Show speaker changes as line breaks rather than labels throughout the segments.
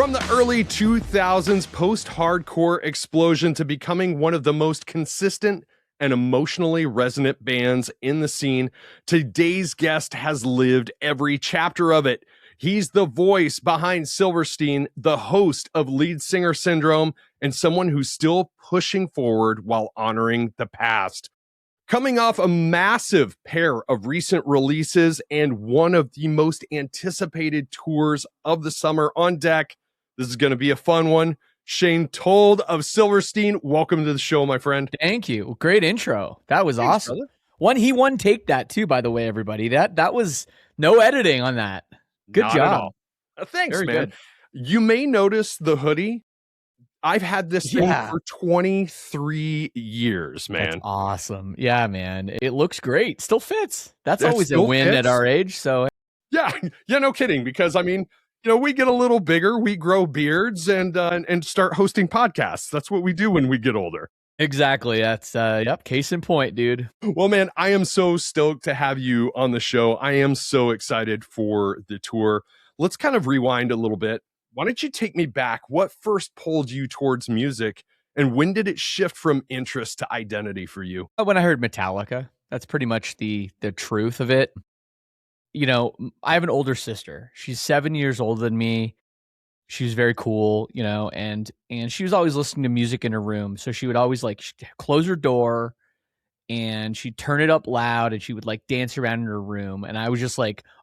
From the early 2000s post-hardcore explosion to becoming one of the most consistent and emotionally resonant bands in the scene, today's guest has lived every chapter of it. He's the voice behind Silverstein, the host of Lead Singer Syndrome, and someone who's still pushing forward while honoring the past. Coming off a massive pair of recent releases and one of the most anticipated tours of the summer on deck, this is going to be a fun one. Shane Told of Silverstein, welcome to the show, my friend.
Thank you. Great intro. That was
Thanks,
awesome.
brother.
He one take that too, by the way, everybody. That was no editing on that. Good
Not
job.
at all. Thanks,
Very
man.
good.
You may notice the hoodie. I've had this thing for 23 years, man.
That's awesome. Yeah, man. It looks great. Still fits. That's
It
always a
still
win at
fits.
our age. So
Yeah, no kidding. Because I mean, we get a little bigger, we grow beards, and start hosting podcasts. That's what we do when we get older.
exactly. That's case in point, dude.
Well, man, I am so stoked to have you on the show. I am so excited for the tour. Let's kind of rewind a little bit. Why don't you take me back? What first pulled you towards music, and when did it shift from interest to identity for you?
When I heard Metallica, that's pretty much the truth of it. I have an older sister. She's 7 years older than me. She was very cool, and she was always listening to music in her room. So she would always she'd close her door and she'd turn it up loud and she would dance around in her room. And I was just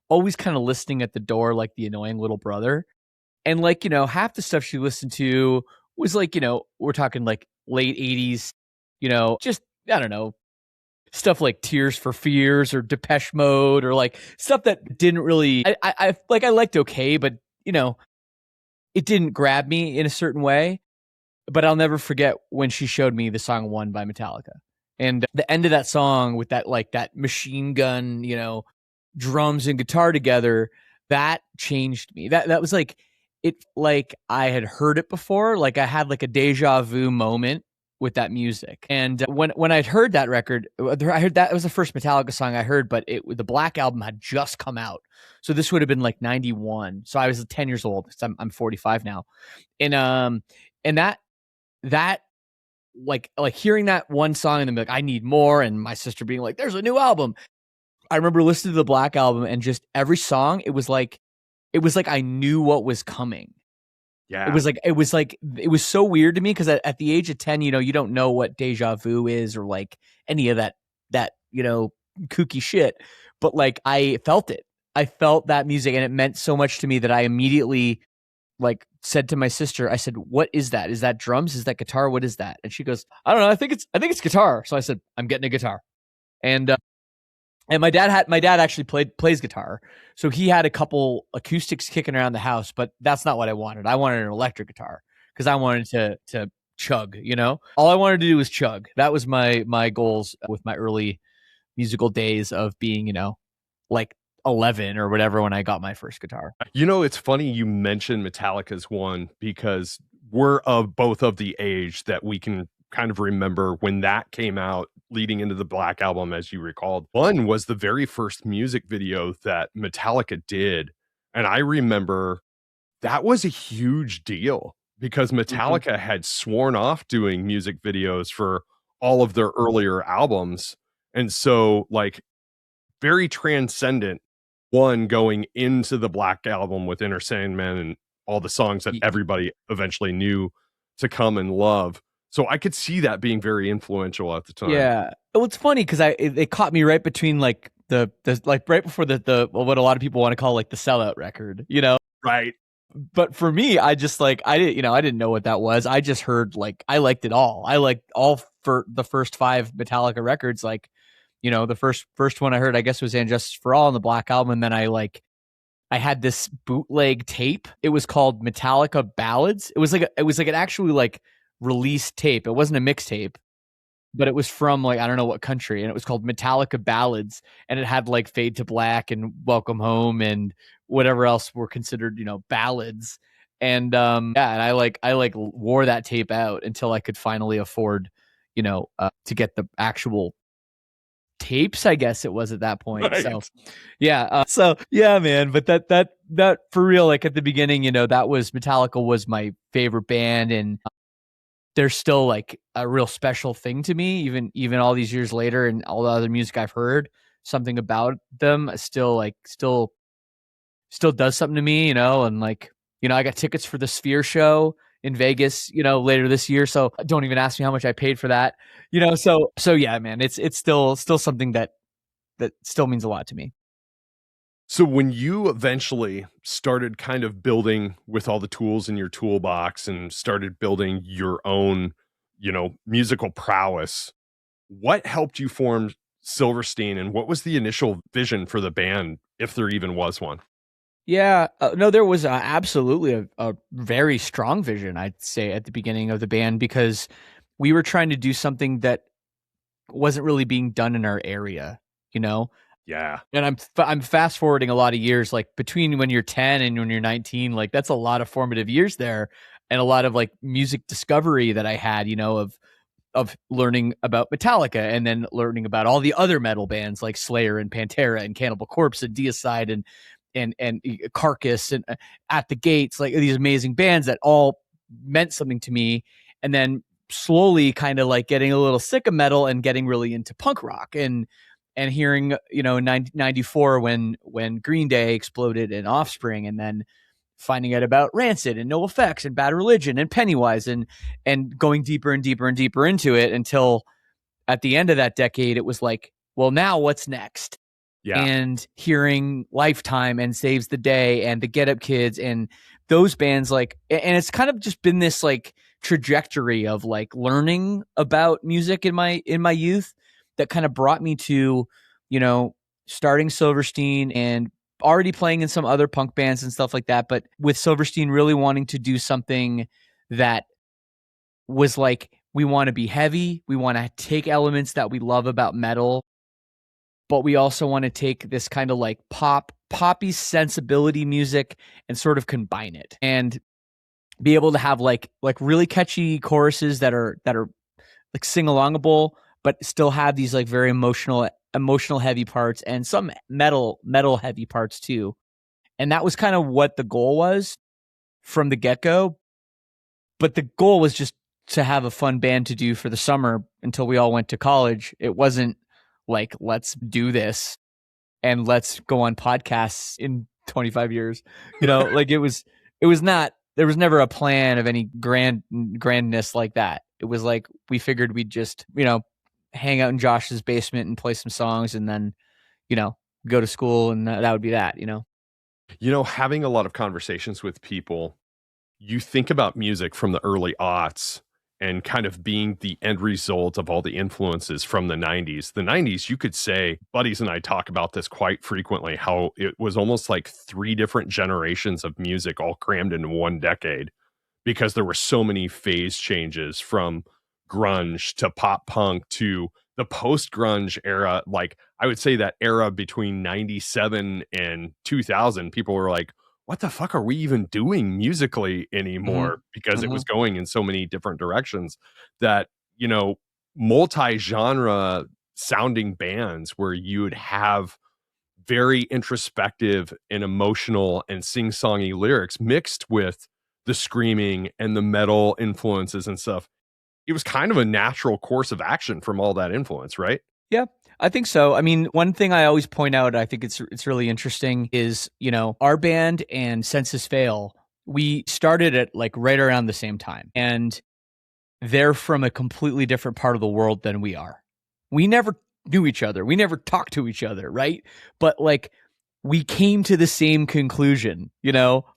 always kind of listening at the door like the annoying little brother. And half the stuff she listened to was we're talking late 80s, just, I don't know, stuff like Tears for Fears or Depeche Mode or stuff that didn't really, I liked okay, but it didn't grab me in a certain way. But I'll never forget when she showed me the song One by Metallica. And the end of that song with that that machine gun, drums and guitar together, that changed me. That was I had heard it before. I had a deja vu moment with that music. And when I'd heard that record, I heard that it was the first Metallica song I heard, but the Black Album had just come out. So this would have been 91. So I was 10 years old. I'm 45 now. And that hearing that one song and then I need more. And my sister being there's a new album. I remember listening to the Black Album and just every song, it was like I knew what was coming.
Yeah.
It was so weird to me because at the age of 10, you don't know what deja vu is or any of that kooky shit. But I felt it. I felt that music and it meant so much to me that I immediately said to my sister, I said, "What is that? Is that drums? Is that guitar? What is that?" And she goes, "I don't know. I think it's guitar." So I said, "I'm getting a guitar." And my dad actually plays guitar. So he had a couple acoustics kicking around the house, but that's not what I wanted. I wanted an electric guitar because I wanted to chug, all I wanted to do was chug. That was my goals with my early musical days of being, 11 or whatever when I got my first guitar.
It's funny you mentioned Metallica's One because we're both of the age that we can kind of remember when that came out leading into the Black Album, as you recalled. One was the very first music video that Metallica did. And I remember that was a huge deal because Metallica had sworn off doing music videos for all of their earlier albums. And so very transcendent, One going into the Black Album with Inner Sandman and all the songs that everybody eventually knew to come and love. So I could see that being very influential at the time.
Yeah. Well, it's funny because it caught me right between the right before the what a lot of people want to call the sellout record,
Right.
But for me, I just I didn't know what that was. I just heard I liked it all. I liked all for the first 5 Metallica records. The first one I heard, I guess, was And Justice for All on the Black Album. And then I had this bootleg tape. It was called Metallica Ballads. It was an actually released tape. It wasn't a mixtape, but it was from I don't know what country, and it was called Metallica Ballads, and it had Fade to Black and Welcome Home and whatever else were considered ballads. And and I wore that tape out until I could finally afford to get the actual tapes, I guess it was at that point. Right. So yeah, man, but that for real, like at the beginning, that was Metallica was my favorite band, and they're still like a real special thing to me, even all these years later, and all the other music I've heard. Something about them still does something to me, and like, I got tickets for the Sphere show in Vegas, later this year. So don't even ask me how much I paid for that, so yeah, man, it's still something that still means a lot to me.
So when you eventually started kind of building with all the tools in your toolbox and started building your own, musical prowess, what helped you form Silverstein, and what was the initial vision for the band, if there even was one?
Yeah, no, there was absolutely a very strong vision, I'd say, at the beginning of the band, because we were trying to do something that wasn't really being done in our area, you know?
Yeah.
And I'm fast forwarding a lot of years, like between when you're 10 and when you're 19, like that's a lot of formative years there, and a lot of like music discovery that I had, of learning about Metallica, and then learning about all the other metal bands like Slayer and Pantera and Cannibal Corpse and Deicide and Carcass and At the Gates, like these amazing bands that all meant something to me. And then slowly kind of like getting a little sick of metal and getting really into punk rock, and hearing, in 94 when Green Day exploded and Offspring, and then finding out about Rancid and NoFX and Bad Religion and Pennywise, and going deeper and deeper and deeper into it, until at the end of that decade, it was like, well, now what's next?
Yeah.
And hearing Lifetime and Saves the Day and the Get Up Kids and those bands, like, and it's kind of just been this like trajectory of like learning about music in my youth that kind of brought me to, starting Silverstein and already playing in some other punk bands and stuff like that. But with Silverstein, really wanting to do something that was like, we want to be heavy. We want to take elements that we love about metal, but we also want to take this kind of like poppy sensibility music and sort of combine it and be able to have like really catchy choruses that are like sing-alongable, but still have these like very emotional heavy parts and some metal heavy parts too. And that was kind of what the goal was from the get-go. But the goal was just to have a fun band to do for the summer until we all went to college. It wasn't like, let's do this and let's go on podcasts in 25 years. Like it was not, there was never a plan of any grandness like that. It was like, we figured we'd just, hang out in Josh's basement and play some songs, and then, go to school, and that would be that,
Having a lot of conversations with people, you think about music from the early aughts and kind of being the end result of all the influences from the 90s. The 90s, you could say, buddies and I talk about this quite frequently, how it was almost like 3 different generations of music all crammed into one decade, because there were so many phase changes from grunge to pop punk to the post-grunge era. Like, I would say that era between 97 and 2000, people were like, what the fuck are we even doing musically anymore? Because it was going in so many different directions that, multi-genre sounding bands where you would have very introspective and emotional and sing-songy lyrics mixed with the screaming and the metal influences and stuff. It was kind of a natural course of action from all that influence, right?
Yeah, I think so. I mean, one thing I always point out, I think it's really interesting, is, our band and Census Fail, we started at like right around the same time, and they're from a completely different part of the world than we are. We never knew each other. We never talked to each other, right? But like, we came to the same conclusion,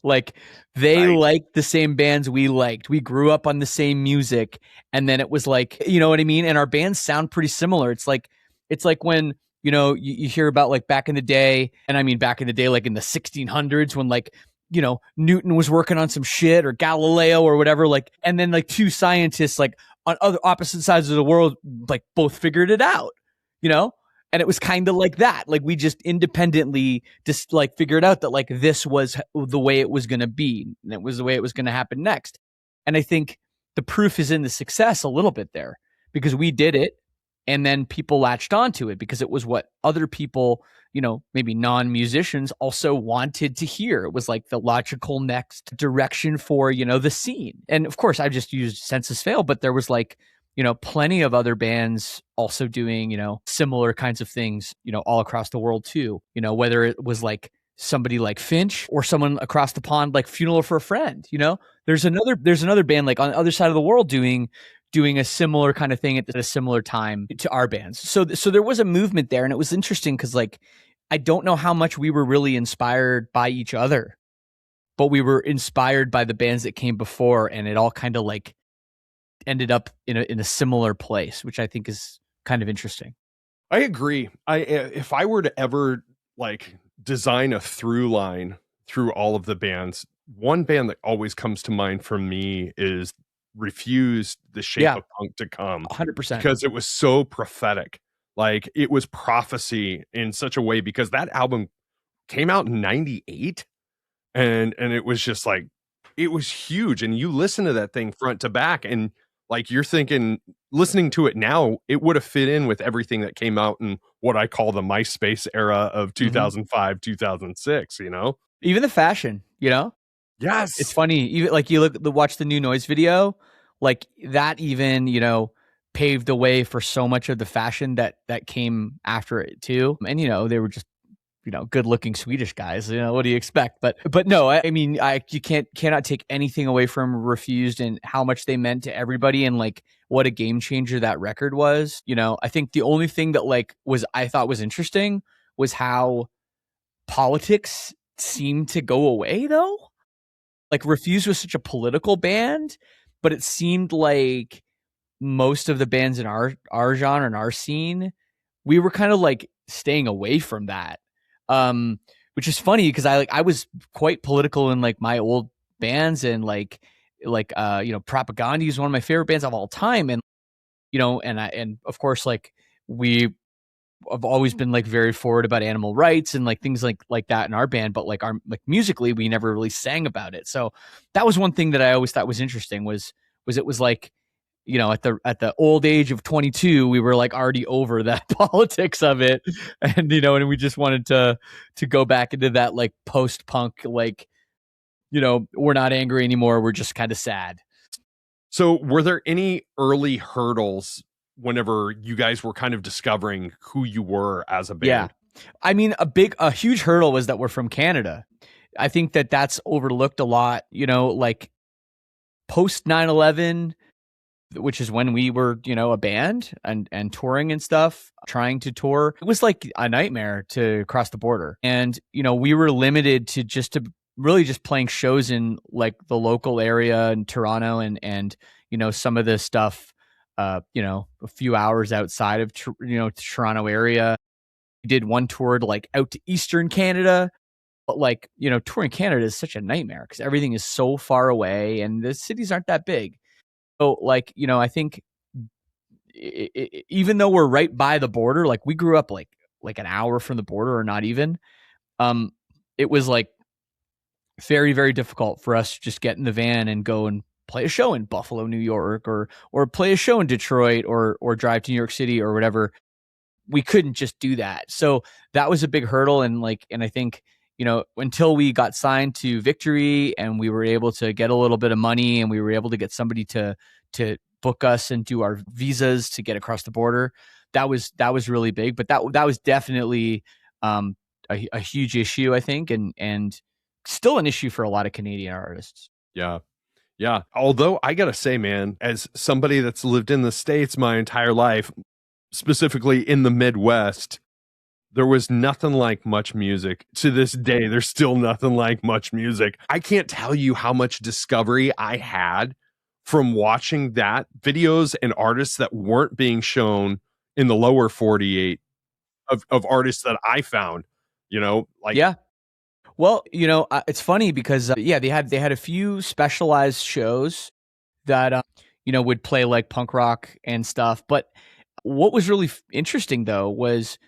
like they liked the same bands we liked. We grew up on the same music. And then it was like, you know what I mean? And our bands sound pretty similar. It's like when, you hear about like back in the day, and I mean, back in the day, like in the 1600s, when like, Newton was working on some shit, or Galileo or whatever, like, and then like 2 scientists, like on other opposite sides of the world, like both figured it out, And it was kind of like that. Like, we just independently just like figured out that like this was the way it was going to be, and it was the way it was going to happen next. And I think the proof is in the success a little bit there, because we did it And then people latched onto it because it was what other people, maybe non-musicians also wanted to hear. It was like the logical next direction for, the scene. And of course, I just used Census Fail, but there was like, plenty of other bands also doing, similar kinds of things, all across the world too. Whether it was like somebody like Finch or someone across the pond like Funeral for a Friend. There's another band like on the other side of the world doing a similar kind of thing at a similar time to our bands. So there was a movement there, and it was interesting because like I don't know how much we were really inspired by each other, but we were inspired by the bands that came before, and it all kind of like ended up in a similar place, which I think is kind of interesting.
I agree. If I were to ever like design a through line through all of the bands, one band that always comes to mind for me is Refused, The Shape of Punk to Come,
100%,
because it was so prophetic. Like it was prophecy in such a way, because that album came out in 98 and it was just like, it was huge. And you listen to that thing front to back and like, you're thinking, listening to it now, it would have fit in with everything that came out in what I call the MySpace era of 2005, 2006,
even the fashion,
Yes.
It's funny. Even like you watch the New Noise video, like that even, paved the way for so much of the fashion that came after it too. And, they were just, good looking Swedish guys, what do you expect? But no, I mean, you cannot take anything away from Refused and how much they meant to everybody and like what a game changer that record was. I think the only thing that I thought was interesting was how politics seemed to go away though. Like Refused was such a political band, but it seemed like most of the bands in our genre and our scene, we were kind of like staying away from that. Which is funny because I was quite political in like my old bands and Propaganda is one of my favorite bands of all time. And, and of course, like we have always been like very forward about animal rights and like things like that in our band, but like musically, we never really sang about it. So that was one thing that I always thought was interesting was it was like, at the old age of 22, we were like already over that politics of it. And, and we just wanted to go back into that like post-punk, like, we're not angry anymore. We're just kind of sad.
So were there any early hurdles whenever you guys were kind of discovering who you were as a band?
Yeah. I mean, a huge hurdle was that we're from Canada. I think that's overlooked a lot, like post 9/11, which is when we were, a band and touring and stuff, trying to tour. It was like a nightmare to cross the border. And, we were limited to really just playing shows in like the local area in Toronto and some of the stuff, a few hours outside of, Toronto area. We did one tour to like out to Eastern Canada, but like, touring Canada is such a nightmare because everything is so far away and the cities aren't that big. So like, I think even though we're right by the border, like we grew up like an hour from the border or not even, it was like very, very difficult for us to just get in the van and go and play a show in Buffalo, New York, or play a show in Detroit or drive to New York City or whatever. We couldn't just do that. So that was a big hurdle. And I think, until we got signed to Victory and we were able to get a little bit of money and we were able to get somebody to book us and do our visas to get across the border, that was really big. But that was definitely a huge issue, I think, and still an issue for a lot of Canadian artists.
Yeah. Yeah. Although I got to say, man, as somebody that's lived in the States my entire life, specifically in the Midwest, there was nothing like Much Music. To this day, there's still nothing like Much Music. I can't tell you how much discovery I had from watching that, videos and artists that weren't being shown in the lower 48 of artists that I found,
Yeah. Well, it's funny because they had a few specialized shows that would play like punk rock and stuff. But what was really interesting though was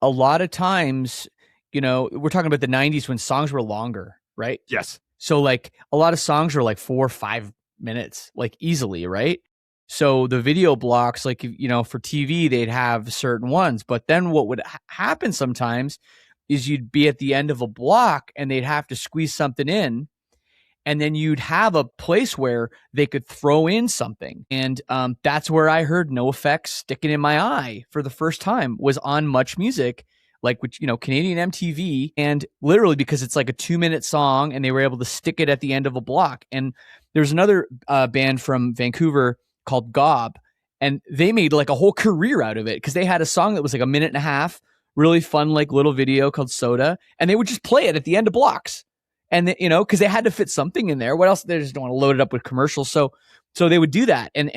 a lot of times, we're talking about the 90s when songs were longer, right?
Yes.
So like a lot of songs were like 4 or 5 minutes, like easily, right? So the video blocks, like, you know, for TV, they'd have certain ones. But then what would happen sometimes is you'd be at the end of a block and they'd have to squeeze something in. And then you'd have a place where they could throw in something. And that's where I heard No Effects Sticking in My Eye for the first time, was on Much Music, like, which, you know, Canadian MTV. And literally because it's like a 2-minute song and they were able to stick it at the end of a block. And there's another band from Vancouver called Gob, and they made like a whole career out of it because they had a song that was like a minute and a half, really fun, like little video called Soda. And they would just play it at the end of blocks. And, you know, because they had to fit something in there. What else? They just don't want to load it up with commercials. So they would do that. And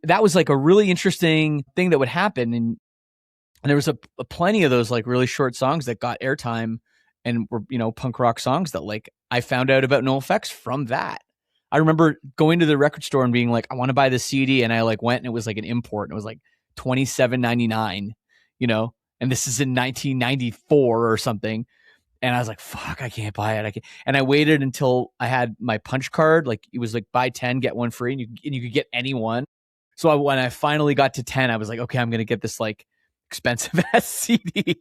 that was like a really interesting thing that would happen. And there was a plenty of those like really short songs that got airtime and were, you know, punk rock songs that like I found out about No Effects from that. I remember going to the record store and being like, I want to buy the CD. And I like went and it was like an import and it was like $27.99, you know, and this is in 1994 or something. And I was like, fuck, I can't buy it. And I waited until I had my punch card. Like it was like buy 10, get one free, and you could get any one. So when I finally got to 10, I was like, okay, I'm going to get this like expensive ass CD.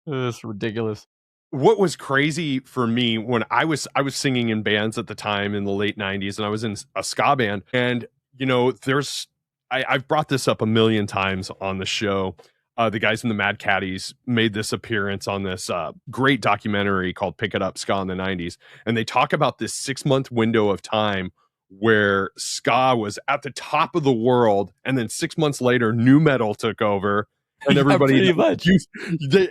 It's ridiculous.
What was crazy for me when I was singing in bands at the time in the late 90s, and I was in a ska band. And, you know, I've brought this up a million times on the show. The guys in the Mad Caddies made this appearance on this great documentary called Pick It Up, Ska in the 90s. And they talk about this 6-month window of time where ska was at the top of the world. And then 6 months later, nu metal took over. And everybody,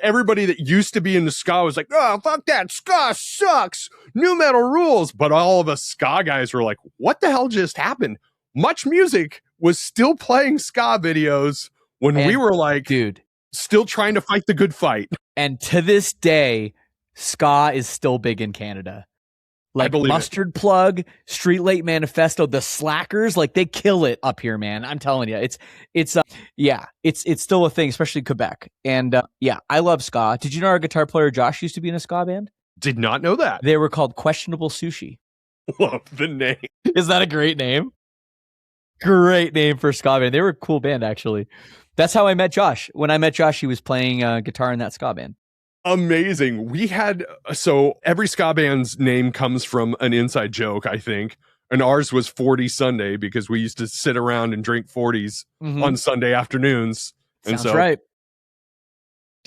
everybody that used to be in the ska was like, oh, fuck that. Ska sucks. Nu metal rules. But all of us ska guys were like, what the hell just happened? Much Music was still playing ska videos when we were like,
dude,
still trying to fight the good fight.
And to this day, ska is still big in Canada. Like Mustard Plug, Street Light Manifesto, the Slackers, like they kill it up here, man. I'm telling you, it's still a thing, especially Quebec. And yeah, I love ska. Did you know our guitar player Josh used to be in a ska band?
Did not know that.
They were called Questionable Sushi.
Love the name.
Is that a great name? Great name for a ska band. They were a cool band, actually. That's how I met Josh. When I met Josh, he was playing guitar in that ska band.
Amazing. So every ska band's name comes from an inside joke, I think. And ours was 40 Sunday because we used to sit around and drink 40s on Sunday afternoons.
Sounds right.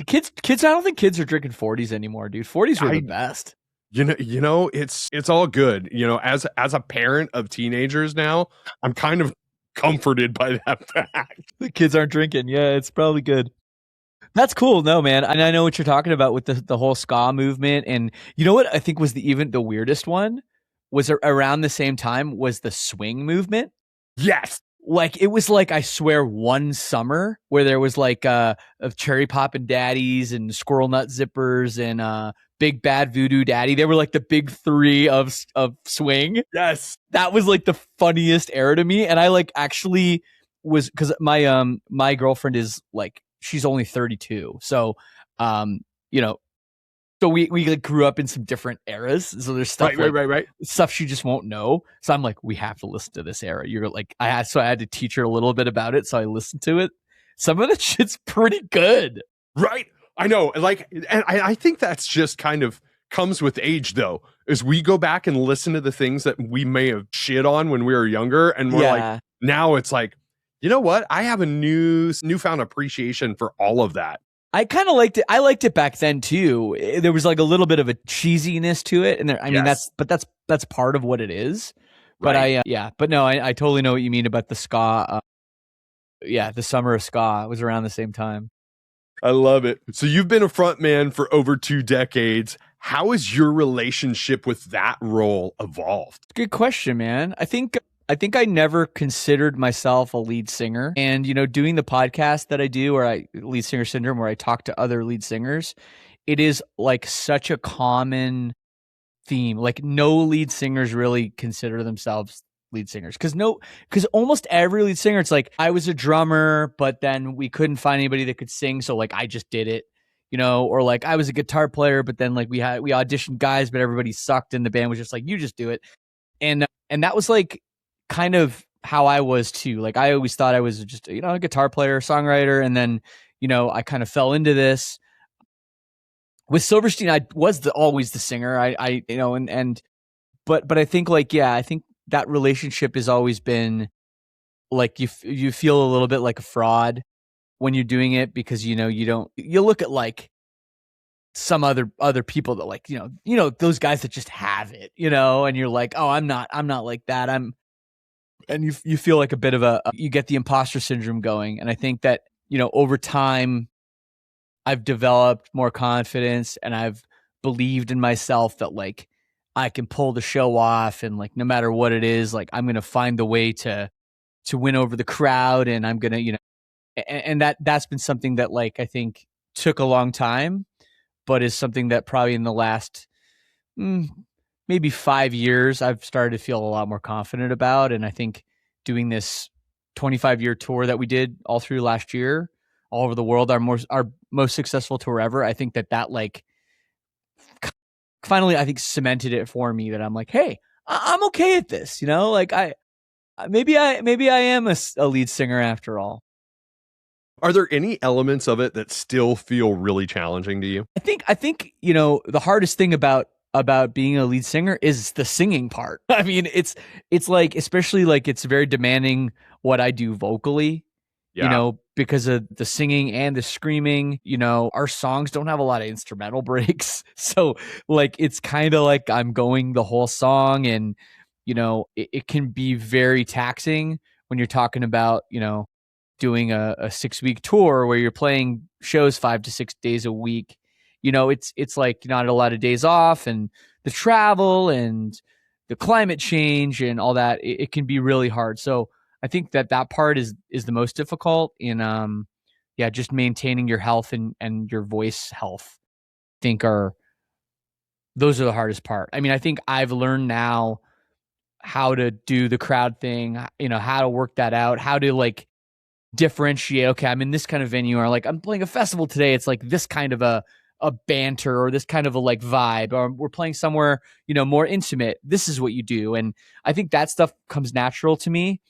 Kids, I don't think kids are drinking 40s anymore, dude. 40s were the best.
You know, it's all good. You know, as a parent of teenagers now, I'm kind of comforted by that fact.
The kids aren't drinking. Yeah, it's probably good. That's cool. No, man. And I know what you're talking about with the whole ska movement. And you know what I think was even the weirdest one was around the same time was the swing movement.
Yes.
Like it was like, I swear, one summer where there was like of Cherry Poppin' Daddies and Squirrel Nut Zippers and Big Bad Voodoo Daddy. They were like the big three of swing.
Yes.
That was like the funniest era to me. And I like actually was, because my girlfriend is like, she's only 32. So, you know, so we like grew up in some different eras. So there's stuff
right.
Stuff she just won't know. So I'm like, we have to listen to this era. You're like, I had to teach her a little bit about it. So I listened to it. Some of the shit's pretty good.
Right. I know. Like, and I think that's just kind of comes with age though, is we go back and listen to the things that we may have shit on when we were younger. And we're like, now it's like, you know what? I have a newfound appreciation for all of that.
I kind of liked it. I liked it back then too. There was like a little bit of a cheesiness to it, and I mean that's part of what it is. But right. But no, I totally know what you mean about the ska. The summer of ska was around the same time.
I love it. So you've been a frontman for over 2 decades. How has your relationship with that role evolved?
Good question, man. I think I never considered myself a lead singer. And, you know, doing the podcast that I do, Lead Singer Syndrome, where I talk to other lead singers, it is like such a common theme. Like no lead singers really consider themselves lead singers. Because almost every lead singer, it's like, I was a drummer, but then we couldn't find anybody that could sing. So like, I just did it, you know, or like I was a guitar player, but then like we auditioned guys, but everybody sucked and the band was just like, you just do it. And that was like, kind of how I was too. Like I always thought I was just, a guitar player, songwriter. And then, I kind of fell into this. With Silverstein, I was always the singer. But I think I think that relationship has always been like you feel a little bit like a fraud when you're doing it, because you look at like some other people that like those guys that just have it, and you're like, oh, I'm not like that. And you feel like a bit of you get the imposter syndrome going. And I think that over time I've developed more confidence, and I've believed in myself that like I can pull the show off, and like no matter what it is, like I'm gonna find the way to win over the crowd, and I'm gonna and that's been something that like I think took a long time, but is something that probably in the last maybe 5 years I've started to feel a lot more confident about. And I think doing this 25-year tour that we did all through last year, all over the world, our most successful tour ever, I think that like finally I think cemented it for me that I'm like, hey, I'm okay at this, like maybe I am a lead singer after all.
Are there any elements of it that still feel really challenging to you?
I think the hardest thing about being a lead singer is the singing part. I mean, it's like, especially like it's very demanding what I do vocally, because of the singing and the screaming. Our songs don't have a lot of instrumental breaks. So like it's kind of like I'm going the whole song, and it can be very taxing when you're talking about, doing a 6-week tour where you're playing shows 5 to 6 days a week. It's like not a lot of days off, and the travel and the climate change and all that, it can be really hard. So I think that part is the most difficult in just maintaining your health and your voice health. I think those are the hardest part. I mean, I think I've learned now how to do the crowd thing, how to work that out, how to like differentiate. Okay, I'm in this kind of venue, or like I'm playing a festival today. It's like this kind of a banter, or this kind of a like vibe, or we're playing somewhere, more intimate. This is what you do. And I think that stuff comes natural to me.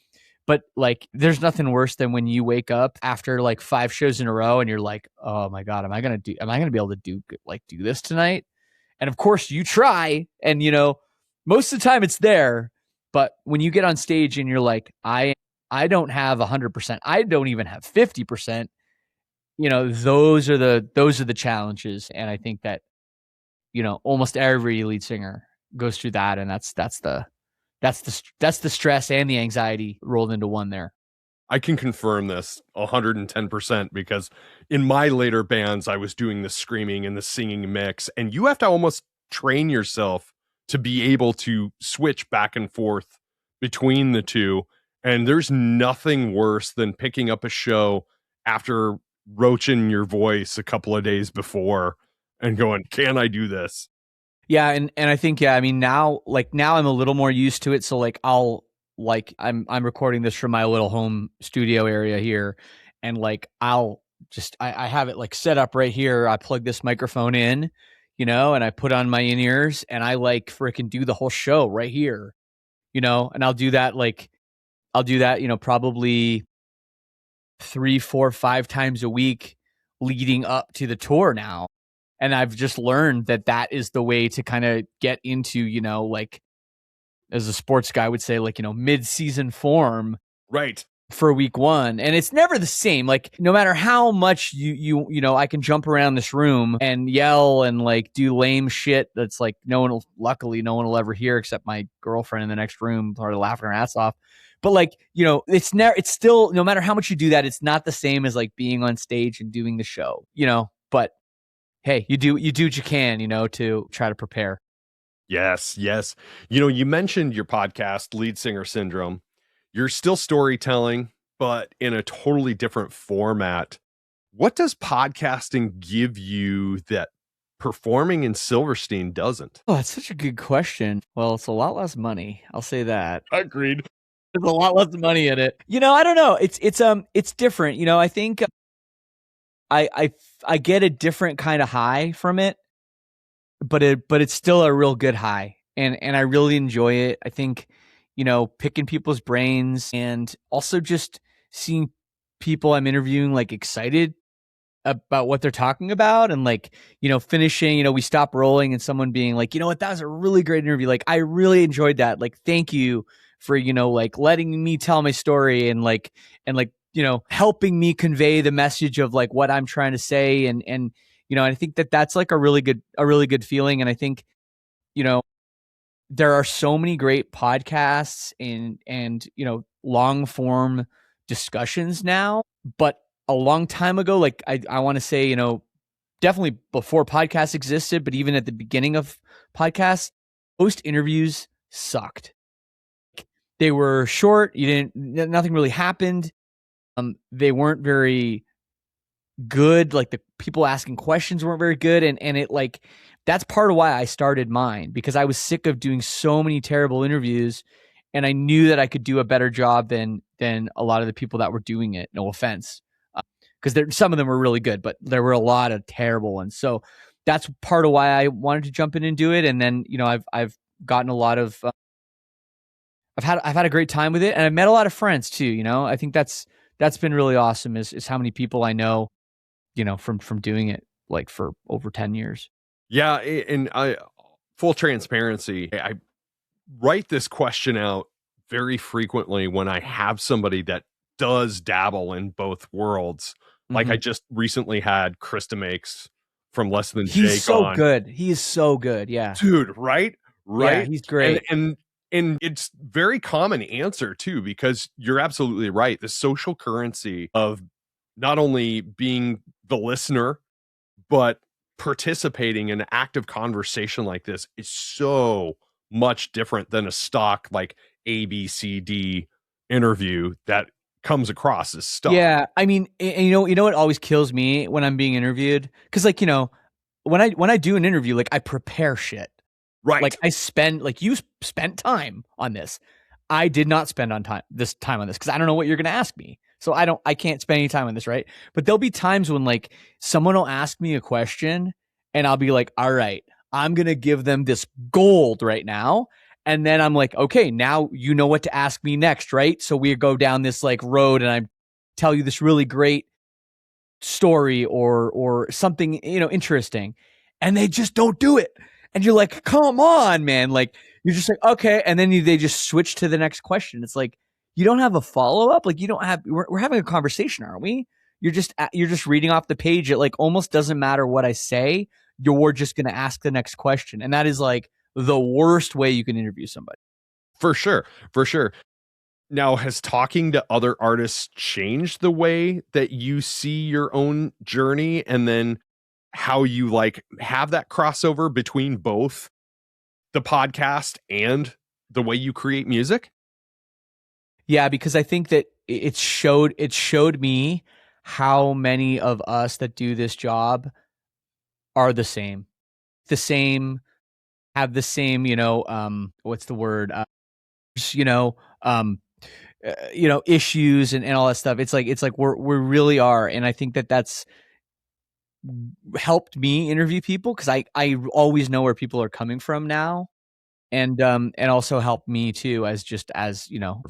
But like, there's nothing worse than when you wake up after like 5 shows in a row and you're like, oh my God, am I going to be able to do this tonight? And of course you try, and most of the time it's there. But when you get on stage and you're like, I don't have 100%, I don't even have 50%, those are the challenges. And I think that, almost every lead singer goes through that. And that's the stress and the anxiety rolled into one there.
I can confirm this 110% because in my later bands, I was doing the screaming and the singing mix, and you have to almost train yourself to be able to switch back and forth between the two. And there's nothing worse than picking up a show after roaching your voice a couple of days before and going, can I do this?
Yeah. And I think, I mean, now I'm a little more used to it. So like I'm recording this from my little home studio area here, and like I have it like set up right here. I plug this microphone in, and I put on my in-ears, and I like freaking do the whole show right here, and I'll do that probably 3, 4, 5 times a week leading up to the tour now. And I've just learned that is the way to kind of get into, like, as a sports guy would say, like, mid-season form.
Right.
For week 1. And it's never the same. Like, no matter how much I can jump around this room and yell and like do lame shit that's like luckily no one will ever hear except my girlfriend in the next room, or laughing her ass off. But like, it's still, no matter how much you do that, it's not the same as like being on stage and doing the show, but hey, you do what you can, to try to prepare.
Yes. You mentioned your podcast, Lead Singer Syndrome. You're still storytelling, but in a totally different format. What does podcasting give you that performing in Silverstein doesn't?
Oh, that's such a good question. Well, it's a lot less money. I'll say that.
Agreed.
There's a lot less money in it. I don't know. It's different. I think I get a different kind of high from it, but it's still a real good high. And I really enjoy it. I think, picking people's brains, and also just seeing people I'm interviewing like excited about what they're talking about, and like, finishing, we stop rolling and someone being like, you know what, that was a really great interview. Like, I really enjoyed that. Like, thank you for, like letting me tell my story, and like, helping me convey the message of like what I'm trying to say. And I think that that's like a really good feeling. And I think, there are so many great podcasts and long form discussions now, but a long time ago, like I want to say, definitely before podcasts existed, but even at the beginning of podcasts, most interviews sucked. They were short. Nothing really happened. They weren't very good. Like, the people asking questions weren't very good. And it, like, that's part of why I started mine, because I was sick of doing so many terrible interviews, and I knew that I could do a better job than a lot of the people that were doing it. No offense. Because some of them were really good, but there were a lot of terrible ones. So that's part of why I wanted to jump in and do it. And then, I've gotten a lot of, I've had a great time with it, and I've met a lot of friends too. I think that's been really awesome, is how many people I know, from doing it like for over 10 years.
Yeah, and full transparency, I write this question out very frequently when I have somebody that does dabble in both worlds. Like, I just recently had Krista Makes from Less Than Jake
He's so
on.
good. He is so good. Yeah.
Dude, right?
Yeah, he's great.
And it's very common answer too, because you're absolutely right. The social currency of not only being the listener, but participating in an active conversation like this is so much different than a stock like ABCD interview that comes across as stock.
Yeah, I mean, and you know what always kills me when I'm being interviewed? Because, like, when I do an interview, like, I prepare shit.
Right.
Like, you spent time on this. I did not spend time on this, because I don't know what you're going to ask me. So I can't spend any time on this, right? But there'll be times when, like, someone will ask me a question, and I'll be like, all right, I'm going to give them this gold right now. And then I'm like, okay, now you know what to ask me next, right? So we go down this like road, and I tell you this really great story or something, interesting, and they just don't do it. And you're like, come on, man. Like, you're just like, okay. And then they just switch to the next question. It's like, you don't have a follow-up. Like, we're having a conversation, aren't we? You're just reading off the page. It like almost doesn't matter what I say. You're just going to ask the next question. And that is like the worst way you can interview somebody.
For sure. Now, has talking to other artists changed the way that you see your own journey, and then how you like have that crossover between both the podcast and the way you create music?
Yeah, because I think that it showed me how many of us that do this job are the same, have the same, what's the word? Issues and all that stuff. It's like we really are. And I think that that's helped me interview people, because I always know where people are coming from now. And also helped me too, as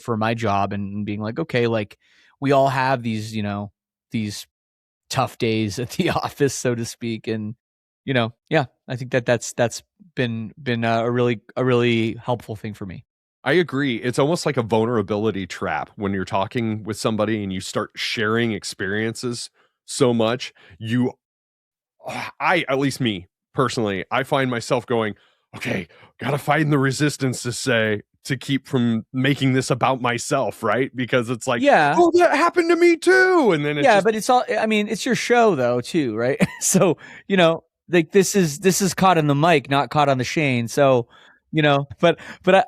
for my job, and being like, okay, like, we all have these, these tough days at the office, so to speak. And, yeah, I think that that's been a really helpful thing for me.
I agree. It's almost like a vulnerability trap when you're talking with somebody and you start sharing experiences so much. At least me personally, I find myself going, okay, gotta find the resistance to keep from making this about myself, right? Because it's like,
yeah,
oh, that happened to me too. And then
but it's all, I mean, it's your show though too, right? So, like, this is caught on the mic, not caught on the Shane. So, but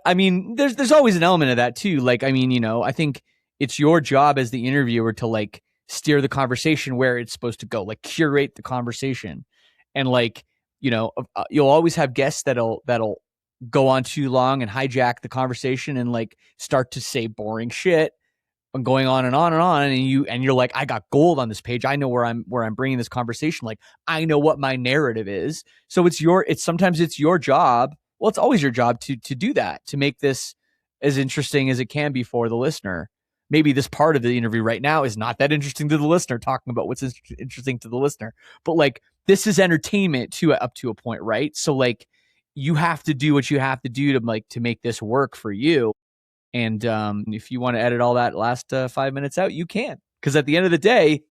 I mean, there's always an element of that too. Like, I mean, I think it's your job as the interviewer to like steer the conversation where it's supposed to go, like curate the conversation. And like, you'll always have guests that'll go on too long and hijack the conversation and like start to say boring shit and going on and on and on. And you're like, I got gold on this page. I know where I'm bringing this conversation. Like, I know what my narrative is. So sometimes it's your job. Well, it's always your job to do that, to make this as interesting as it can be for the listener. Maybe this part of the interview right now is not that interesting to the listener, talking about what's interesting to the listener. But like, this is entertainment up to a point, right? So like, you have to do what you have to do to make this work for you. And if you want to edit all that last 5 minutes out, you can. Because at the end of the day,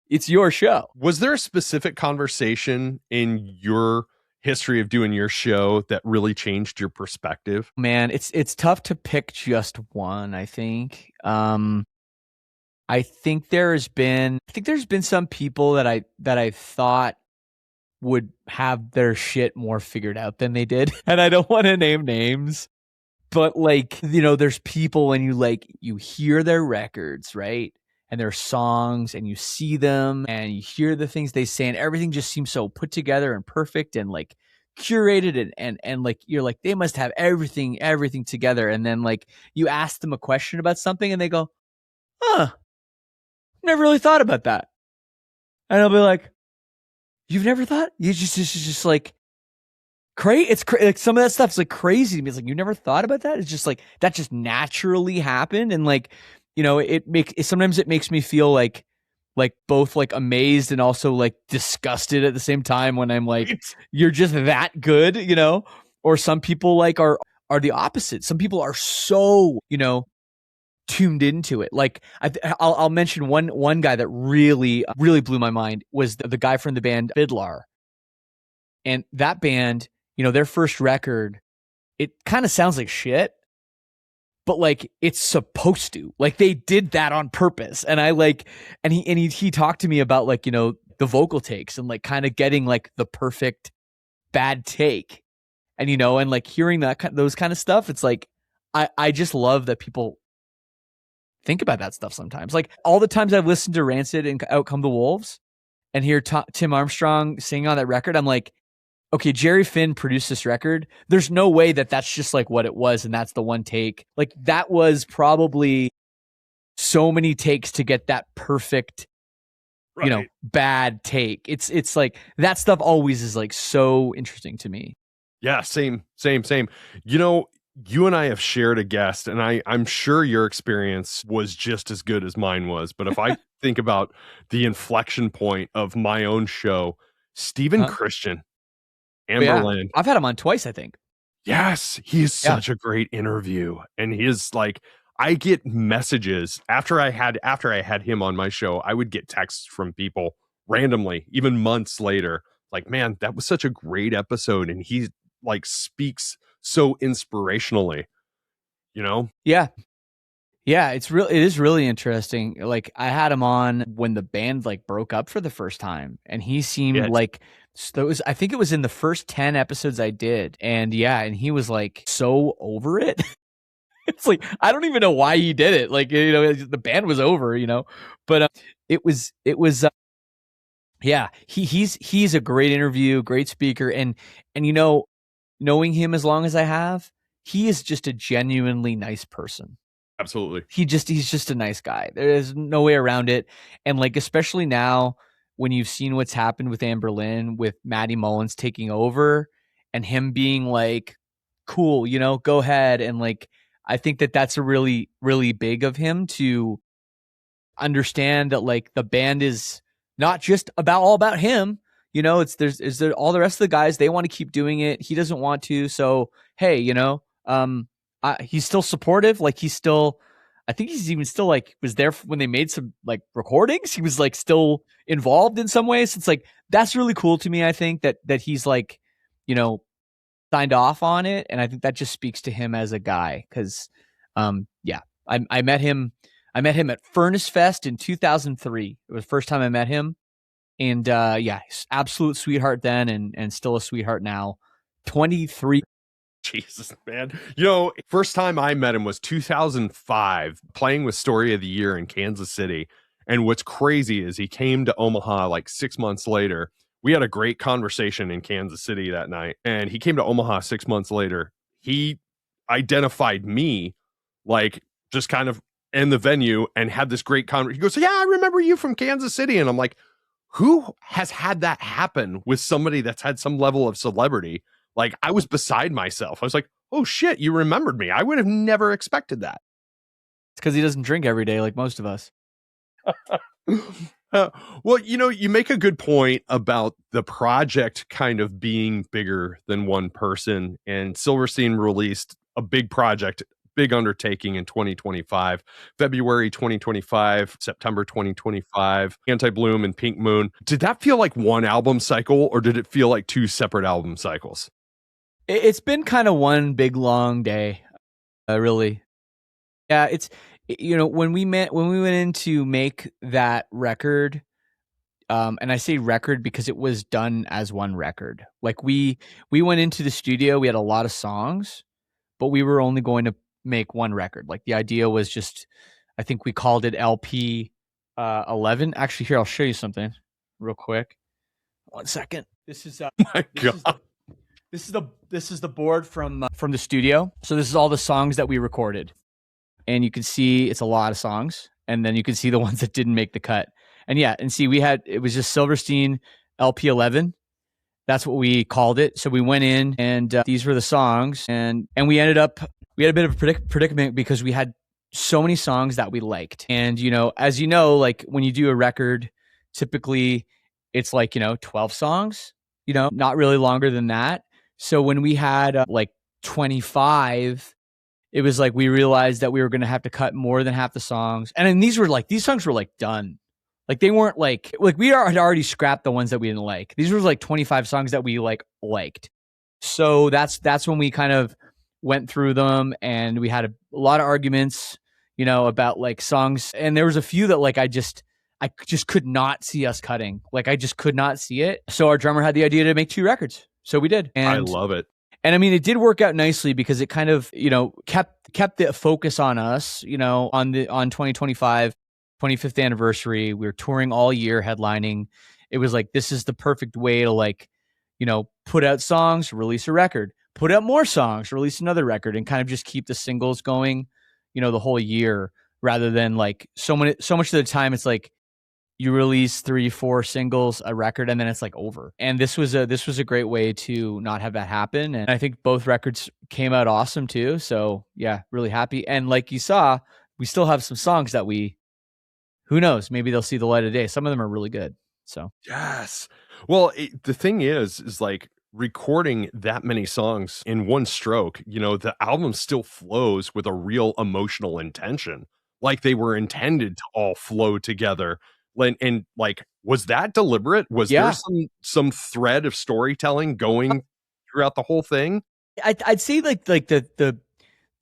it's your show.
Was there a specific conversation in your history of doing your show that really changed your perspective?
Man, it's tough to pick just one, I think. I think there's been some people that I thought would have their shit more figured out than they did. And I don't want to name names, but like, there's people and you hear their records, right? And their songs, and you see them and you hear the things they say, and everything just seems so put together and perfect and like curated and like, you're like, they must have everything together. And then like, you ask them a question about something and they go, never really thought about that. And I'll be like, you've never thought? It's just like crazy. It's like some of that stuff's like crazy to me. It's like, you never thought about that? It's just like, that just naturally happened. And like, sometimes it makes me feel like both like amazed and also like disgusted at the same time when I'm like, you're just that good, or some people like are the opposite. Some people are so, tuned into it. Like I'll mention one guy that really blew my mind was the guy from the band Fiddler. And that band, their first record, it kind of sounds like shit, but like it's supposed to. Like they did that on purpose. And I like, and he talked to me about like, the vocal takes and like kind of getting like the perfect bad take. And and like hearing those kind of stuff, it's like I just love that people think about that stuff sometimes. Like all the times I've listened to Rancid and Out Come the Wolves and hear Tim Armstrong sing on that record, I'm like, okay, Jerry Finn produced this record. There's no way that that's just like what it was and that's the one take. Like that was probably so many takes to get that perfect,
Right.
bad take. It's like that stuff always is like so interesting to me.
Yeah, same. You and I have shared a guest, and I'm sure your experience was just as good as mine was. But if I think about the inflection point of my own show, Stephen Christian, Amberlin.
I've had him on twice, I think.
Yes, he is such a great interview. And he is like, I get messages after I had him on my show, I would get texts from people randomly, even months later, like, man, that was such a great episode. And he like speaks so inspirationally,
Yeah. It is really interesting. Like I had him on when the band like broke up for the first time, and he seemed like I think it was in the first 10 episodes I did. And and he was like so over it. It's like, I don't even know why he did it. Like, the band was over, but it was he's a great interview, great speaker. And knowing him as long as I have, he is just a genuinely nice person.
Absolutely.
He's just a nice guy. There's no way around it. And like, especially now when you've seen what's happened with Amberlin, with Maddie Mullins taking over and him being like, cool, go ahead. And like, I think that's a really, really big of him to understand that like the band is not just all about him. There's all the rest of the guys, they want to keep doing it. He doesn't want to. So, hey, he's still supportive. Like I think he's even still like was there when they made some like recordings. He was like still involved in some ways. It's like, that's really cool to me. I think that he's like, signed off on it. And I think that just speaks to him as a guy. Cause I met him at Furnace Fest in 2003. It was the first time I met him. And absolute sweetheart then and still a sweetheart now. 23.
Jesus, man. First time I met him was 2005, playing with Story of the Year in Kansas City. And what's crazy is he came to Omaha like 6 months later. We had a great conversation in Kansas City that night. And he came to Omaha 6 months later. He identified me like just kind of in the venue and had this great conversation. He goes, yeah, I remember you from Kansas City. And I'm like, who has had that happen with somebody that's had some level of celebrity? Like, I was beside myself. I was like, Oh shit, you remembered me. I would have never expected that.
It's because he doesn't drink every day like most of us.
Well, you make a good point about the project kind of being bigger than one person. And Silverstein released a big project, big undertaking in 2025, February 2025, September 2025, Antibloom and Pink Moon. Did that feel like one album cycle, or did it feel like two separate album cycles?
It's been kind of one big long day, really. Yeah, it's when we went in to make that record, and I say record because it was done as one record. Like we went into the studio, we had a lot of songs, but we were only going to make one record. Like the idea was just, I think we called it LP 11. Actually, here I'll show you something real quick. 1 second. This is
My God.
This is the board from the studio. So this is all the songs that we recorded. And you can see it's a lot of songs, and then you can see the ones that didn't make the cut. And yeah, and see it was just Silverstein LP 11. That's what we called it. So we went in, and these were the songs, and we had a bit of a predicament because we had so many songs that we liked. And as you know, like when you do a record, typically it's like 12 songs, not really longer than that. So when we had like 25, it was like we realized that we were going to have to cut more than half the songs. And then these songs were like done. Like they weren't like we had already scrapped the ones that we didn't like. These were like 25 songs that we liked. So that's when we kind of went through them, and we had a lot of arguments, about like songs. And there was a few that like I just could not see us cutting. Like I just could not see it. So our drummer had the idea to make 2 records. So we did. And
I love it.
And I mean, it did work out nicely because it kind of, kept the focus on us, on 2025, 25th anniversary. We were touring all year, headlining. It was like, this is the perfect way to like, put out songs, release a record, put out more songs, release another record, and kind of just keep the singles going, the whole year, rather than like so much of the time it's like you release 3-4 singles, a record, and then it's like over. And this was a great way to not have that happen. And I think both records came out awesome too. So yeah, really happy. And like you saw, we still have some songs that who knows, maybe they'll see the light of day. Some of them are really good. So
yes. Well, the thing is like recording that many songs in one stroke, the album still flows with a real emotional intention. Like they were intended to all flow together. And like, was that deliberate? Was there some thread of storytelling going throughout the whole thing?
I'd say like the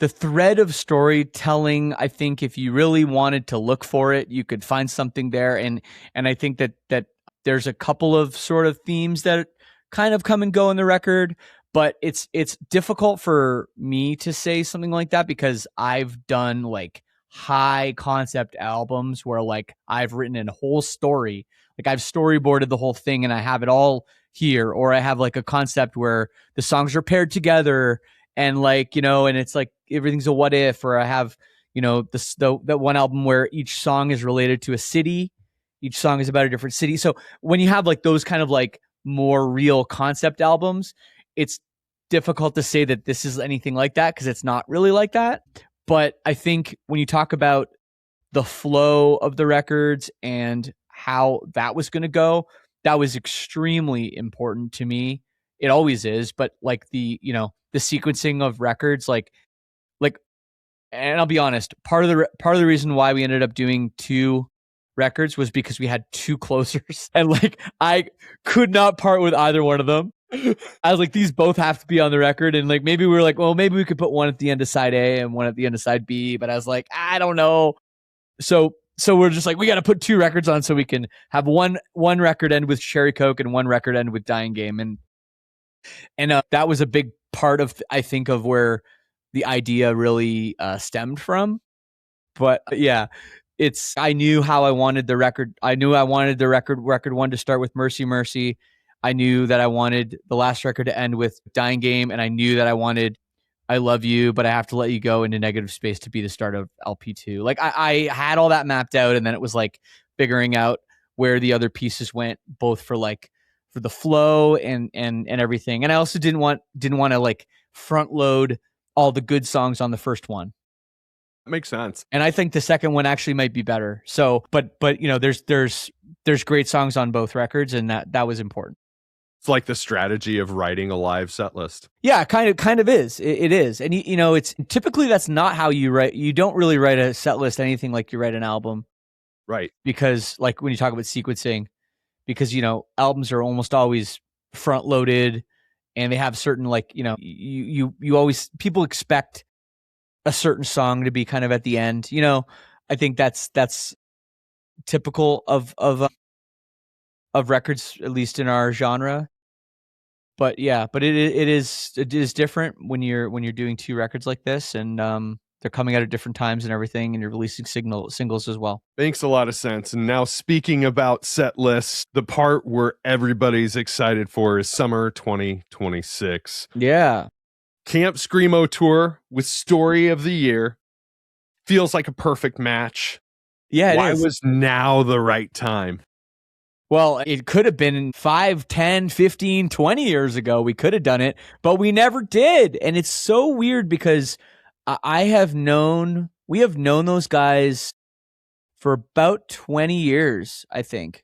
thread of storytelling. I think if you really wanted to look for it, you could find something there. And I think that there's a couple of sort of themes that kind of come and go in the record, but it's difficult for me to say something like that because I've done like high concept albums where like I've written a whole story, like I've storyboarded the whole thing and I have it all here, or I have like a concept where the songs are paired together and like and it's like everything's a what if, or I have the one album where each song is related to a city, each song is about a different city. So when you have like those kind of like more real concept albums, it's difficult to say that this is anything like that because it's not really like that. But I think when you talk about the flow of the records and how that was going to go, that was extremely important to me. It always is, but like the sequencing of records, like, and I'll be honest, part of the reason why we ended up doing 2 records was because we had 2 closers, and like I could not part with either one of them. I was like, these both have to be on the record. And like, maybe we were like, well, maybe we could put one at the end of side A and one at the end of side B. But I was like, I don't know. So we're just like, we got to put 2 records on so we can have one record end with Cherry Coke and one record end with Dying Game. And that was a big part of, I think, of where the idea really stemmed from. But yeah, I knew how I wanted the record. I knew I wanted the record 1 to start with Mercy Mercy. I knew that I wanted the last record to end with Dying Game, and I knew that I wanted I Love You, but I Have to Let You Go into Negative Space to be the start of LP2. Like I had all that mapped out, and then it was like figuring out where the other pieces went, both for the flow and everything. And I also didn't want to like front load all the good songs on the first one.
Makes sense.
And I think the second one actually might be better. So, but there's great songs on both records, and that was important.
It's like the strategy of writing a live set list.
Yeah, kind of is. It is. And it's typically that's not how you write. You don't really write a set list anything like you write an album.
Right.
Because like when you talk about sequencing, because albums are almost always front loaded, and they have certain like, you always, people expect a certain song to be kind of at the end. I think that's typical of records, at least in our genre. But yeah, but it is different when you're doing two records like this, and they're coming out at different times and everything, and you're releasing singles as well.
Makes a lot of sense. And now, speaking about set lists, the part where everybody's excited for is summer 2026.
Yeah.
Camp Screamo Tour with Story of the Year feels like a perfect match.
Yeah,
Why was now the right time?
Well, it could have been 5, 10, 15, 20 years ago. We could have done it, but we never did. And it's so weird because we have known those guys for about 20 years, I think.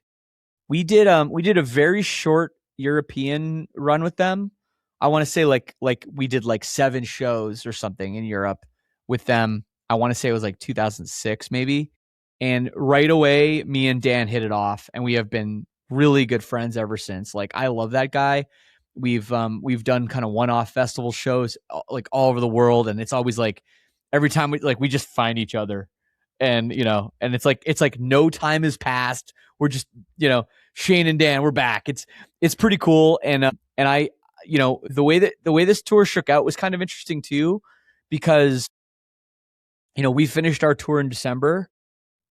We did a very short European run with them. I want to say like we did like 7 shows or something in Europe with them. I want to say it was like 2006 maybe. And right away, me and Dan hit it off, and we have been really good friends ever since. Like, I love that guy. We've done kind of one-off festival shows like all over the world, and it's always like every time we just find each other, and and it's like no time has passed. We're just Shane and Dan, we're back. It's pretty cool, and I the way this tour shook out was kind of interesting too, because we finished our tour in December.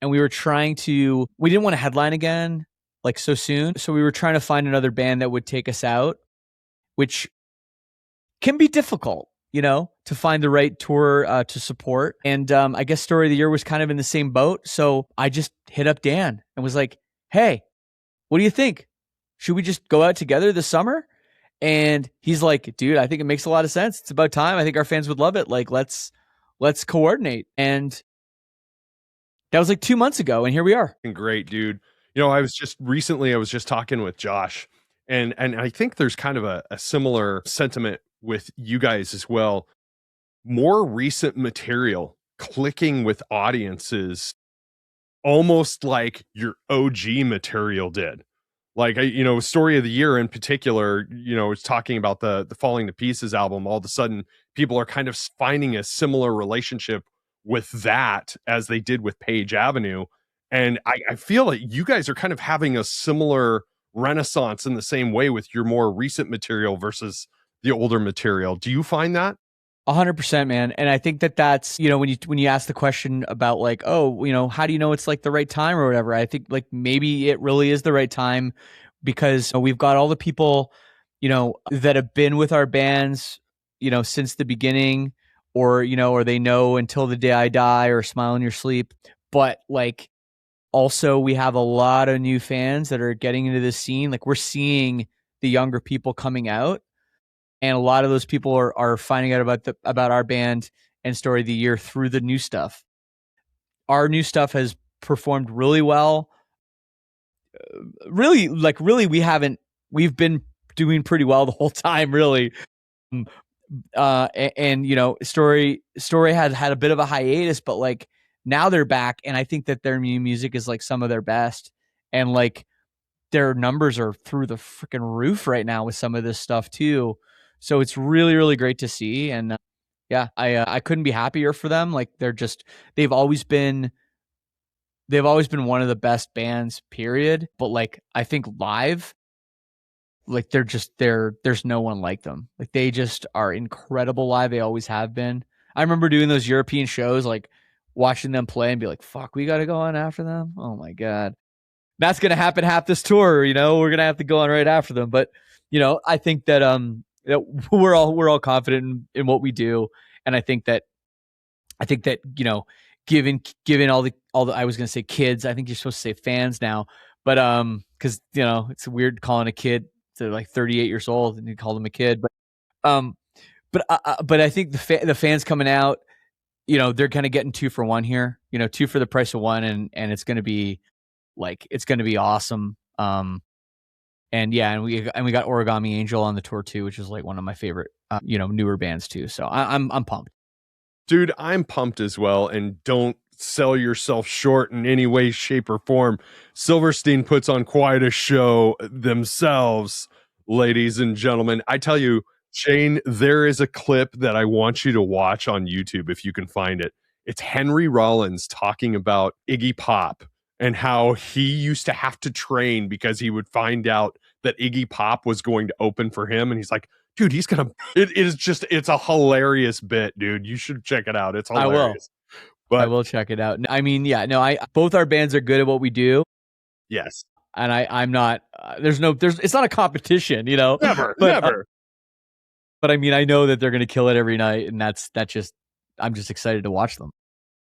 And we didn't want to headline again, like so soon. So we were trying to find another band that would take us out, which can be difficult, to find the right tour to support. And I guess Story of the Year was kind of in the same boat. So I just hit up Dan and was like, hey, what do you think? Should we just go out together this summer? And he's like, dude, I think it makes a lot of sense. It's about time. I think our fans would love it. Like, let's coordinate. And that was like 2 months ago, and here we are.
Great, dude. I was just talking with Josh, and I think there's kind of a similar sentiment with you guys as well. More recent material clicking with audiences, almost like your OG material did. Like, Story of the Year in particular, it's talking about the Falling to Pieces album. All of a sudden, people are kind of finding a similar relationship with that as they did with Page Avenue. And I feel like you guys are kind of having a similar renaissance in the same way with your more recent material versus the older material. Do you find that?
100%, man. And I think that's, when you ask the question about like, oh, how do you know it's like the right time or whatever? I think like maybe it really is the right time because we've got all the people, that have been with our bands, since the beginning, or they know Until the Day I Die or Smile in Your Sleep. But like, also we have a lot of new fans that are getting into this scene. Like, we're seeing the younger people coming out, and a lot of those people are finding out about our band and Story of the Year through the new stuff. Our new stuff has performed really well. Really, we've been doing pretty well the whole time, really. And Story had a bit of a hiatus, but like now they're back, and I think that their new music is like some of their best, and like their numbers are through the freaking roof right now with some of this stuff too. So it's really, really great to see, and yeah, I couldn't be happier for them. Like they've always been one of the best bands, period. But like I think live, like there's no one like them. Like they just are incredible live. They always have been. I remember doing those European shows, like watching them play and be like, fuck, we got to go on after them. Oh my God. That's going to happen half this tour. We're going to have to go on right after them. But, I think that, that we're all confident in what we do. And I think that, given all the, I was going to say kids, I think you're supposed to say fans now, but, cause it's weird calling a kid to like 38 years old and you call them a kid, but but I think the fans coming out, they're kind of getting 2 for 1 here. 2 for the price of 1, and it's going to be awesome. And yeah, and we got Origami Angel on the tour too, which is like one of my favorite newer bands too. So I'm pumped.
Dude, I'm pumped as well, and don't sell yourself short in any way, shape, or form. Silverstein puts on quite a show themselves, ladies and gentlemen. I tell you, Shane, there is a clip that I want you to watch on YouTube if you can find it. It's Henry Rollins talking about Iggy Pop and how he used to have to train because he would find out that Iggy Pop was going to open for him. And he's like, dude, it's a hilarious bit, dude. You should check it out. It's hilarious.
I will check it out. I mean, yeah, no, both our bands are good at what we do.
Yes.
And I'm not, it's not a competition,
Never.
But I mean, I know that they're going to kill it every night. And I'm just excited to watch them.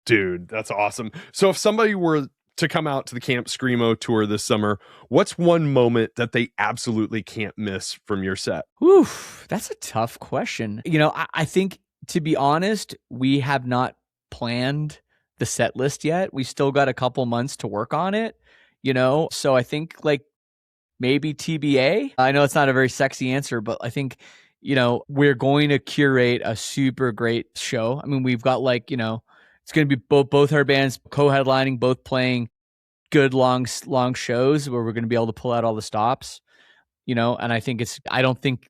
Dude, that's awesome. So if somebody were to come out to the Camp Screamo tour this summer, what's one moment that they absolutely can't miss from your set?
Whew, that's a tough question. I think, to be honest, we have not planned the set list yet. We still got a couple months to work on it, so I think like maybe TBA. I know it's not a very sexy answer, but I think, we're going to curate a super great show. I mean, we've got it's going to be both our bands co-headlining, both playing good long shows where we're going to be able to pull out all the stops, and I think I don't think,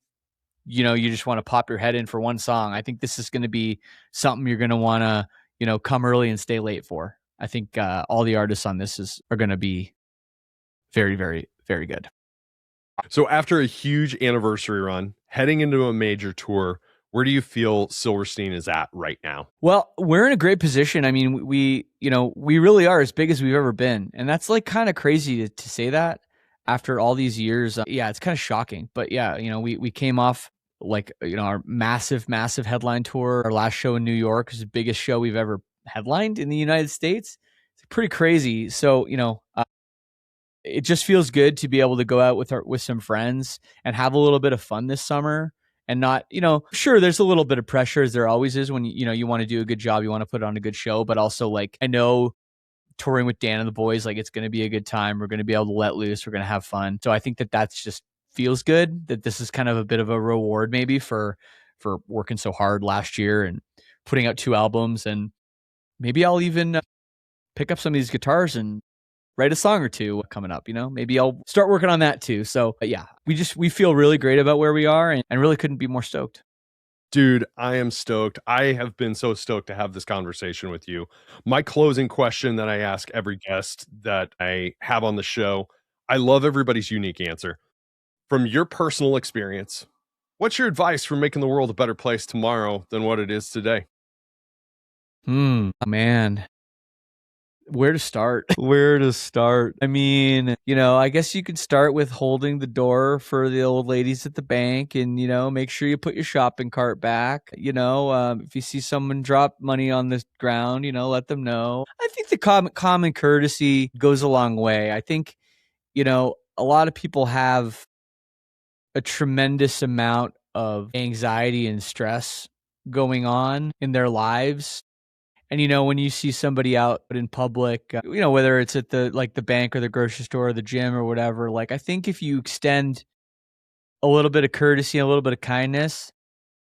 you just want to pop your head in for one song. I think this is going to be something you're going to want to, come early and stay late for. I think all the artists on this are going to be very, very, very good.
So after a huge anniversary run, heading into a major tour, where do you feel Silverstein is at right now?
Well, we're in a great position. I mean, we really are as big as we've ever been. And that's like kind of crazy to say that after all these years. Yeah, it's kind of shocking. But yeah, we came off our massive headline tour. Our last show in New York was the biggest show we've ever headlined in the United States. It's pretty crazy. So, it just feels good to be able to go out with some friends and have a little bit of fun this summer. And not, sure, there's a little bit of pressure, as there always is when you want to do a good job, you want to put on a good show, but also I know touring with Dan and the boys, it's going to be a good time. We're going to be able to let loose. We're going to have fun. So I think that's just feels good, that this is kind of a bit of a reward maybe for working so hard last year and putting out 2 albums. And maybe I'll even pick up some of these guitars and write a song or 2 coming up, maybe I'll start working on that too. So yeah, we feel really great about where we are and really couldn't be more stoked.
Dude, I am stoked. I have been so stoked to have this conversation with you. My closing question that I ask every guest that I have on the show, I love everybody's unique answer. From your personal experience, what's your advice for making the world a better place tomorrow than what it is today?
Man. Where to start? I mean, I guess you could start with holding the door for the old ladies at the bank and, make sure you put your shopping cart back. If you see someone drop money on the ground, let them know. I think the common courtesy goes a long way. I think, a lot of people have a tremendous amount of anxiety and stress going on in their lives. And, when you see somebody out in public, whether it's at the bank or the grocery store or the gym or whatever, I think if you extend a little bit of courtesy and a little bit of kindness,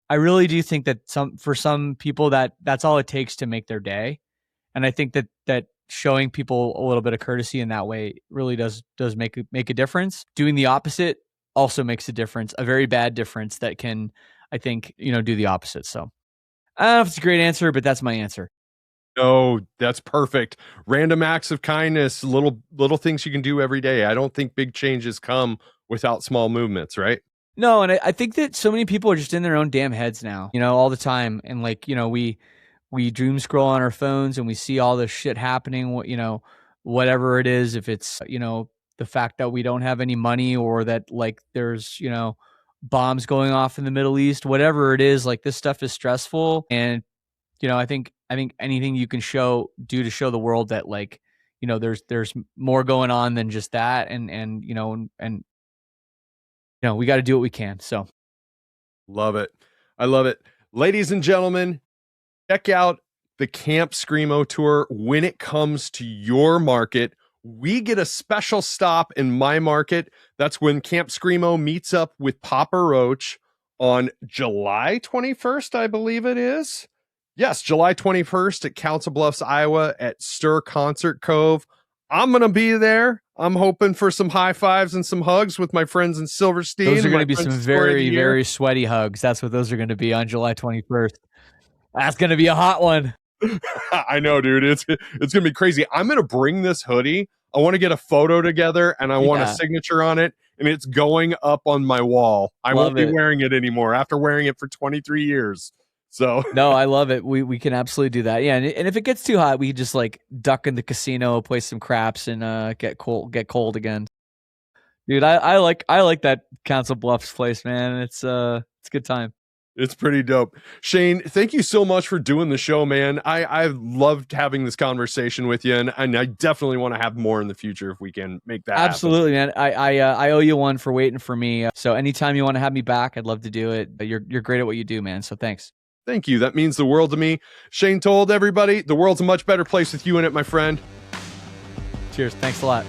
I really do think that for some people that's all it takes to make their day. And I think that showing people a little bit of courtesy in that way really does make a difference. Doing the opposite also makes a difference, a very bad difference that can, I think, do the opposite. So I don't know if it's a great answer, but that's my answer.
Oh, that's perfect. Random acts of kindness, little things you can do every day. I don't think big changes come without small movements, right?
No, and I think that so many people are just in their own damn heads now, all the time. And we doom scroll on our phones and we see all this shit happening, whatever it is, if it's, the fact that we don't have any money or that there's, bombs going off in the Middle East, whatever it is, this stuff is stressful. And, I think anything you can do to show the world that there's more going on than just that. And we got to do what we can. So
love it. I love it. Ladies and gentlemen, check out the Camp Screamo Tour when it comes to your market. We get a special stop in my market. That's when Camp Screamo meets up with Papa Roach on July 21st, I believe it is. Yes, July 21st at Council Bluffs, Iowa at Stir Concert Cove. I'm going to be there. I'm hoping for some high fives and some hugs with my friends in Silverstein.
Those are going to be some very, very sweaty hugs. That's what those are going to be on July 21st. That's going to be a hot one.
I know, dude. It's going to be crazy. I'm going to bring this hoodie. I want to get a photo together and I want a signature on it. And it's going up on my wall. I won't be wearing it anymore after wearing it for 23 years. So
no, I love it. We can absolutely do that. Yeah, and if it gets too hot, we can just like duck in the casino, play some craps, and get cold again. Dude, I like that Council Bluffs place, man. It's a good time.
It's pretty dope. Shane, thank you so much for doing the show, man. I loved having this conversation with you, and I definitely want to have more in the future if we can make that
absolutely
happen.
Man. I owe you one for waiting for me. So anytime you want to have me back, I'd love to do it. You're great at what you do, man. So thanks.
Thank you. That means the world to me. Shane told everybody the world's a much better place with you in it, my friend.
Cheers. Thanks a lot.